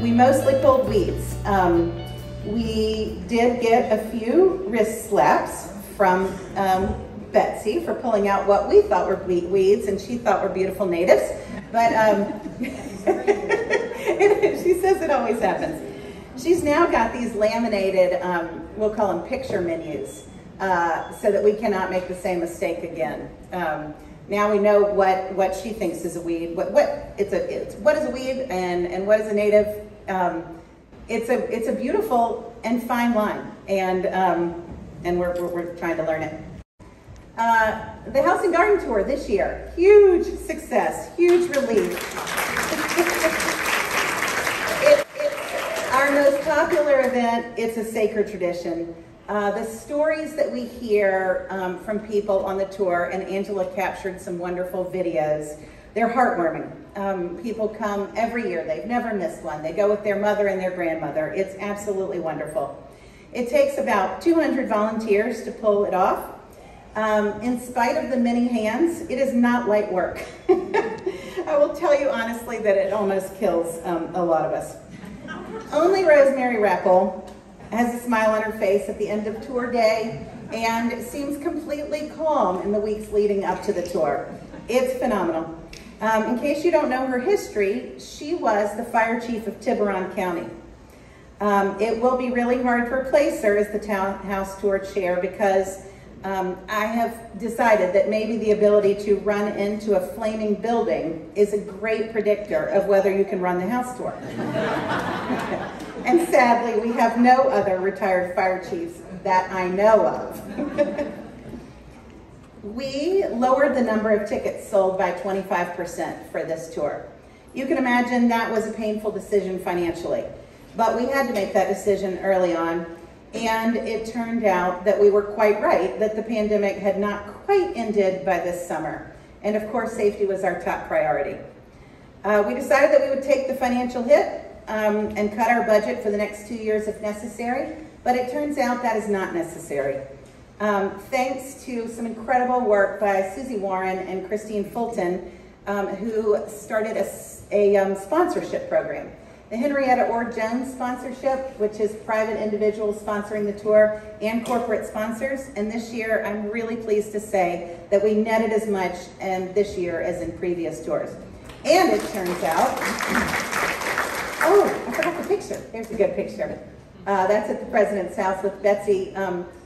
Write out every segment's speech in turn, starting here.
We mostly pulled weeds. We did get a few wrist slaps from Betsy for pulling out what we thought were weeds and she thought were beautiful natives. But she says it always happens. She's now got these laminated, we'll call them picture menus, so that we cannot make the same mistake again. Now we know what she thinks is a weed. What is a weed and what is a native? It's a beautiful and fine line, and we're trying to learn it. The House and Garden Tour this year, huge success, huge relief. It's our most popular event. It's a sacred tradition. The stories that we hear from people on the tour, and Angela captured some wonderful videos, they're heartwarming. People come every year. They've never missed one. They go with their mother and their grandmother. It's absolutely wonderful. It takes about 200 volunteers to pull it off. In spite of the many hands, it is not light work. I will tell you honestly that it almost kills a lot of us. Only Rosemary Rappel has a smile on her face at the end of tour day and seems completely calm in the weeks leading up to the tour. It's phenomenal. In case you don't know her history, she was the fire chief of Tiburon County. It will be really hard to replace her as the House Tour chair because I have decided that maybe the ability to run into a flaming building is a great predictor of whether you can run the House Tour. And sadly, we have no other retired fire chiefs that I know of. We lowered the number of tickets sold by 25% for this tour. You can imagine that was a painful decision financially, but we had to make that decision early on, and it turned out that we were quite right, that the pandemic had not quite ended by this summer. And of course, safety was our top priority. We decided that we would take the financial hit and cut our budget for the next 2 years if necessary, but it turns out that is not necessary. Thanks to some incredible work by Susie Warren and Christine Fulton, who started a sponsorship program. The Henrietta Orr Jones sponsorship, which is private individuals sponsoring the tour and corporate sponsors. And this year, I'm really pleased to say that we netted as much this year as in previous tours. And it turns out, oh, I forgot the picture. There's a good picture. That's at the President's house with Betsy.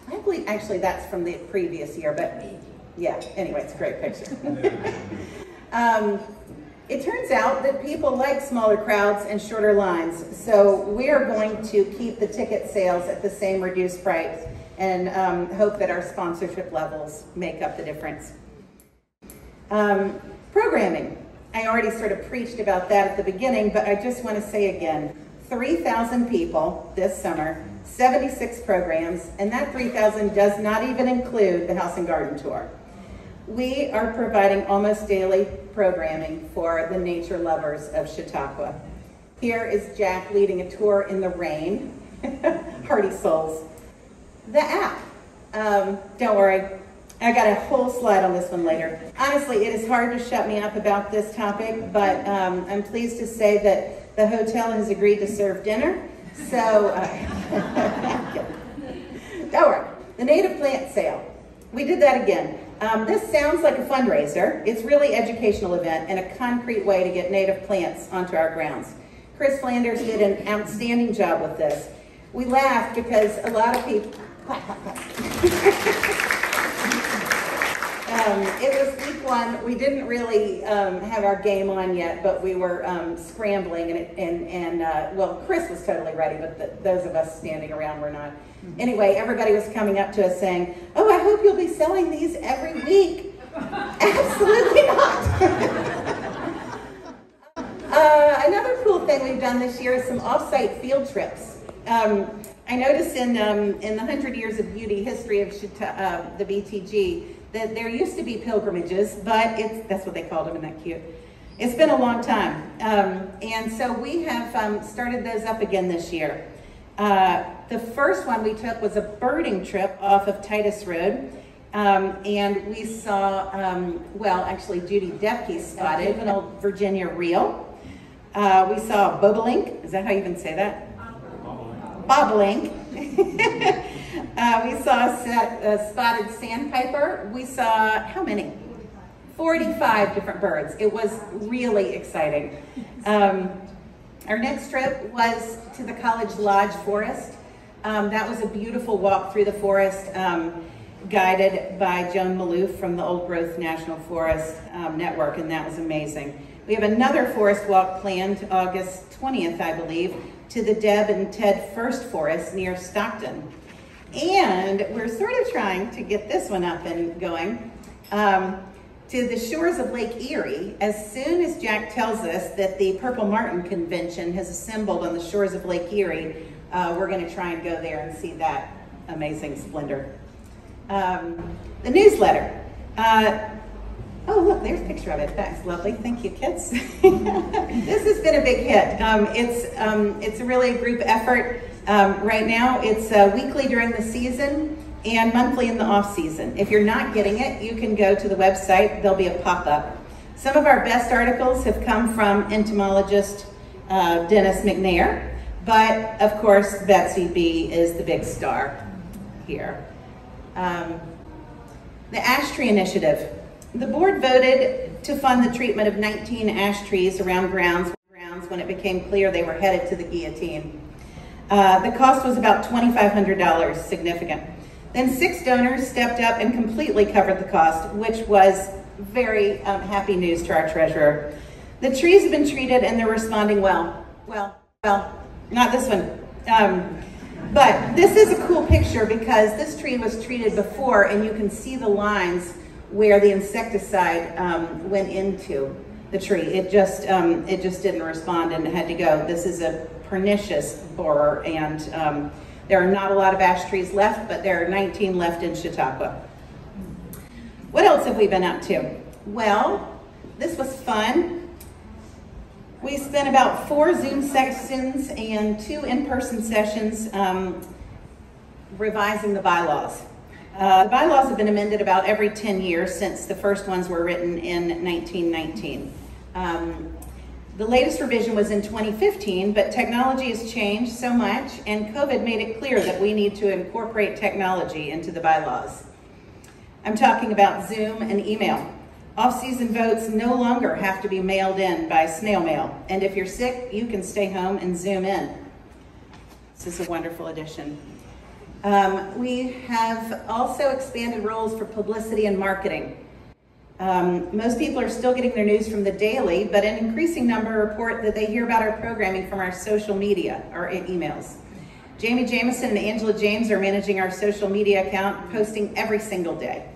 I believe actually that's from the previous year, but yeah, anyway, it's a great picture. It turns out that people like smaller crowds and shorter lines, so we are going to keep the ticket sales at the same reduced price and hope that our sponsorship levels make up the difference. Programming. I already sort of preached about that at the beginning, but I just want to say again, 3,000 people this summer, 76 programs, and that 3,000 does not even include the House and Garden Tour. We are providing almost daily programming for the nature lovers of Chautauqua. Here is Jack leading a tour in the rain. Hardy souls. The app. Don't worry, I got a whole slide on this one later. Honestly, it is hard to shut me up about this topic, but I'm pleased to say that the hotel has agreed to serve dinner. So, don't worry. The native plant sale. We did that again. This sounds like a fundraiser. It's really an educational event and a concrete way to get native plants onto our grounds. Chris Flanders did an outstanding job with this. We laughed because a lot of people, it was week one. We didn't really have our game on yet, but we were scrambling, well, Chris was totally ready, but those of us standing around were not. Anyway, everybody was coming up to us saying, "Oh, I hope you'll be selling these every week." Absolutely not. Another cool thing we've done this year is some off-site field trips. I noticed in the 100 Years of Beauty history of the BTG that there used to be pilgrimages, but that's what they called them, isn't that cute? It's been a long time. And so we have started those up again this year. The first one we took was a birding trip off of Titus Road. And we saw, well, actually Judy Depke spotted an old Virginia reel. We saw bobolink. Is that how you even say that? Bobolink. We saw a spotted sandpiper. We saw, how many? 45 different birds. It was really exciting. Our next trip was to the College Lodge Forest. That was a beautiful walk through the forest, guided by Joan Maloof from the Old Growth National Forest Network, and that was amazing. We have another forest walk planned August 20th, I believe, to the Deb and Ted First Forest near Stockton. And we're sort of trying to get this one up and going to the shores of Lake Erie. As soon as Jack tells us that the Purple Martin Convention has assembled on the shores of Lake Erie, we're going to try and go there and see that amazing splendor. The newsletter. Oh, look, there's a picture of it. That's lovely. Thank you, kids. This has been a big hit. It's really a group effort. Right now, it's weekly during the season and monthly in the off season. If you're not getting it, you can go to the website. There'll be a pop-up. Some of our best articles have come from entomologist Dennis McNair, but of course, Betsy B is the big star here. The Ash Tree Initiative. The board voted to fund the treatment of 19 ash trees around grounds when it became clear they were headed to the guillotine. The cost was about $2,500, significant. Then 6 donors stepped up and completely covered the cost, which was very happy news to our treasurer. The trees have been treated and they're responding well. Well, not this one. But this is a cool picture because this tree was treated before and you can see the lines where the insecticide went into the tree. It just didn't respond and had to go. This is a pernicious borer, and there are not a lot of ash trees left, but there are 19 left in Chautauqua. What else have we been up to? Well, this was fun. We spent about 4 Zoom sessions and 2 in-person sessions revising the bylaws. The bylaws have been amended about every 10 years since the first ones were written in 1919. The latest revision was in 2015, but technology has changed so much, and COVID made it clear that we need to incorporate technology into the bylaws. I'm talking about Zoom and email. Off-season votes no longer have to be mailed in by snail mail, and if you're sick, you can stay home and Zoom in. This is a wonderful addition. We have also expanded rules for publicity and marketing. Most people are still getting their news from the Daily, but an increasing number report that they hear about our programming from our social media or emails. Jamie Jameson and Angela James are managing our social media account, posting every single day.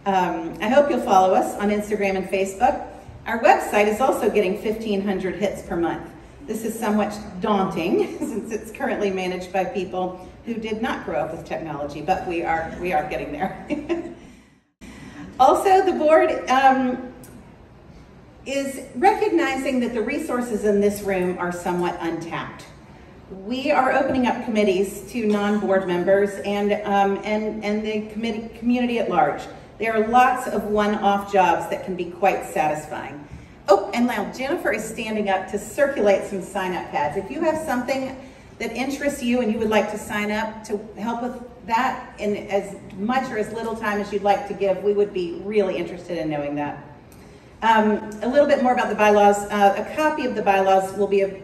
I hope you'll follow us on Instagram and Facebook. Our website is also getting 1,500 hits per month. This is somewhat daunting since it's currently managed by people who did not grow up with technology, but we are getting there. Also, the board is recognizing that the resources in this room are somewhat untapped. We are opening up committees to non-board members and the community at large. There are lots of one-off jobs that can be quite satisfying. Oh, and now Jennifer is standing up to circulate some sign-up pads. If you have something that interests you and you would like to sign up to help with that in as much or as little time as you'd like to give, we would be really interested in knowing that. A little bit more about the bylaws. A copy of the bylaws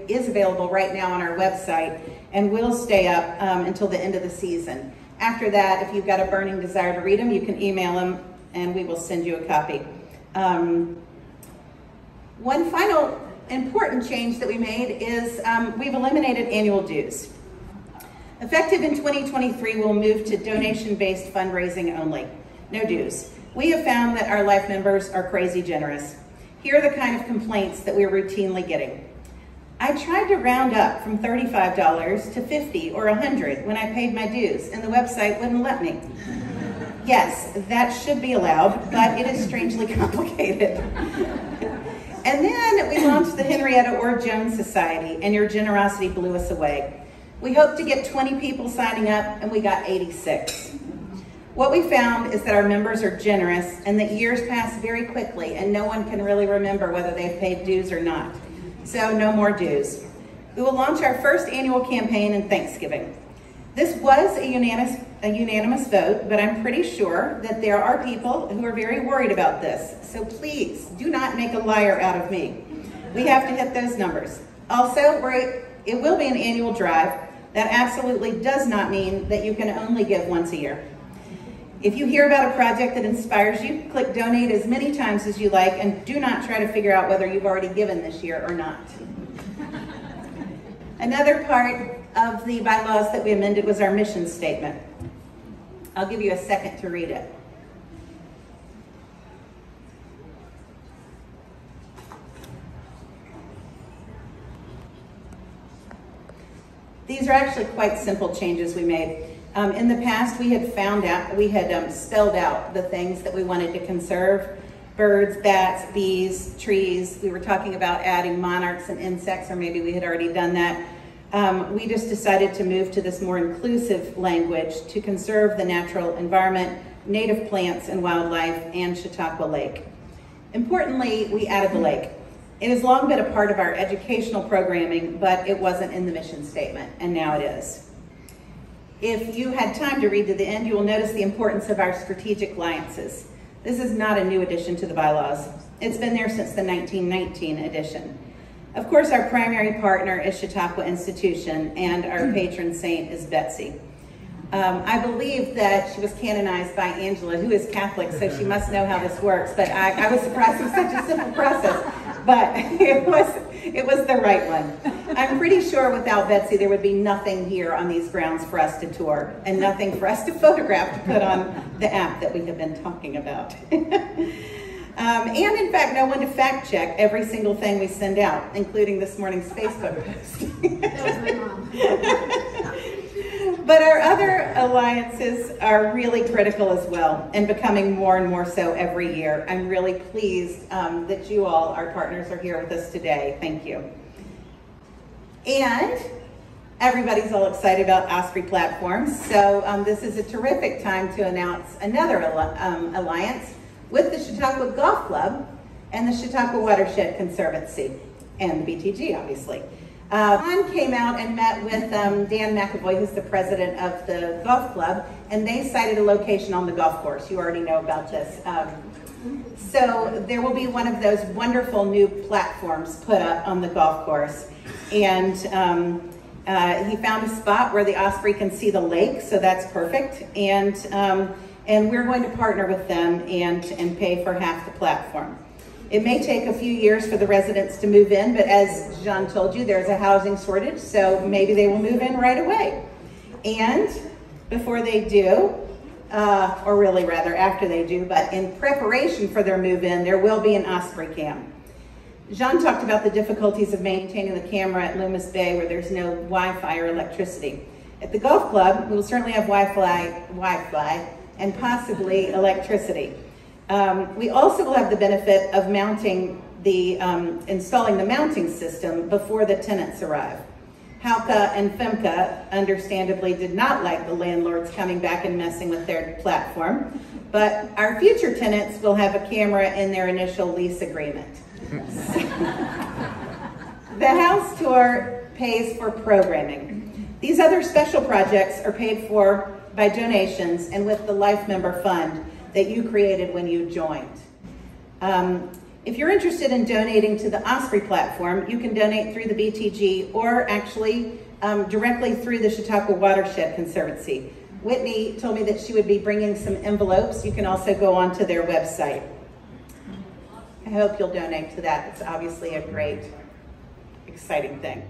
is available right now on our website and will stay up until the end of the season. After that, if you've got a burning desire to read them, you can email them and we will send you a copy. One final important change that we made is we've eliminated annual dues. Effective in 2023, we'll move to donation-based fundraising only, no dues. We have found that our life members are crazy generous. Here are the kind of complaints that we're routinely getting. I tried to round up from $35 to $50 or $100 when I paid my dues, and the website wouldn't let me. Yes, that should be allowed, but it is strangely complicated. And then we launched the Henrietta Ord Jones Society, and your generosity blew us away. We hoped to get 20 people signing up, and we got 86. What we found is that our members are generous, and that years pass very quickly, and no one can really remember whether they've paid dues or not. so no more dues. We will launch our first annual campaign in Thanksgiving. This was a unanimous vote, but I'm pretty sure that there are people who are very worried about this. So please do not make a liar out of me. We have to hit those numbers. Also, it will be an annual drive. That absolutely does not mean that you can only give once a year. If you hear about a project that inspires you, click donate as many times as you like, and do not try to figure out whether you've already given this year or not. Another part of the bylaws that we amended was our mission statement. I'll give you a second to read it. These are actually quite simple changes we made. In the past, we had spelled out the things that we wanted to conserve: birds, bats, bees, trees. We were talking about adding monarchs and insects, or maybe we had already done that. We just decided to move to this more inclusive language to conserve the natural environment, native plants and wildlife, and Chautauqua Lake. Importantly, we added the lake. It has long been a part of our educational programming, but it wasn't in the mission statement, and now it is. If you had time to read to the end, you will notice the importance of our strategic alliances. This is not a new addition to the bylaws. It's been there since the 1919 edition. Of course, our primary partner is Chautauqua Institution, and our patron saint is Betsy. I believe that she was canonized by Angela, who is Catholic, so she must know how this works, but I was surprised it was such a simple process, but it was the right one. I'm pretty sure without Betsy, there would be nothing here on these grounds for us to tour, and nothing for us to photograph to put on the app that we have been talking about. And in fact, no one to fact check every single thing we send out, including this morning's Facebook post. That was my mom. But our other alliances are really critical as well, and becoming more and more so every year. I'm really pleased that you all, our partners, are here with us today. Thank you. And everybody's all excited about Osprey platforms, so this is a terrific time to announce another alliance with the Chautauqua Golf Club and the Chautauqua Watershed Conservancy, and the BTG, obviously. John came out and met with Dan McAvoy, who's the president of the golf club, and they cited a location on the golf course. You already know about this. So there will be one of those wonderful new platforms put up on the golf course. And he found a spot where the Osprey can see the lake, so that's perfect. And we're going to partner with them and pay for half the platform. It may take a few years for the residents to move in, but as Jean told you, there's a housing shortage, so maybe they will move in right away. And before they do, or really rather after they do, but in preparation for their move-in, there will be an Osprey cam. Jean talked about the difficulties of maintaining the camera at Loomis Bay where there's no Wi-Fi or electricity. At the golf club, we will certainly have Wi-Fi and possibly electricity. We also will have the benefit of mounting the, installing the mounting system before the tenants arrive. Halka and Femke understandably did not like the landlords coming back and messing with their platform, but our future tenants will have a camera in their initial lease agreement. The house tour pays for programming. These other special projects are paid for by donations and with the Life Member Fund that you created when you joined. If you're interested in donating to the Osprey platform, you can donate through the BTG or actually directly through the Chautauqua Watershed Conservancy. Whitney told me that she would be bringing some envelopes. You can also go onto their website. I hope you'll donate to that. It's obviously a great, exciting thing.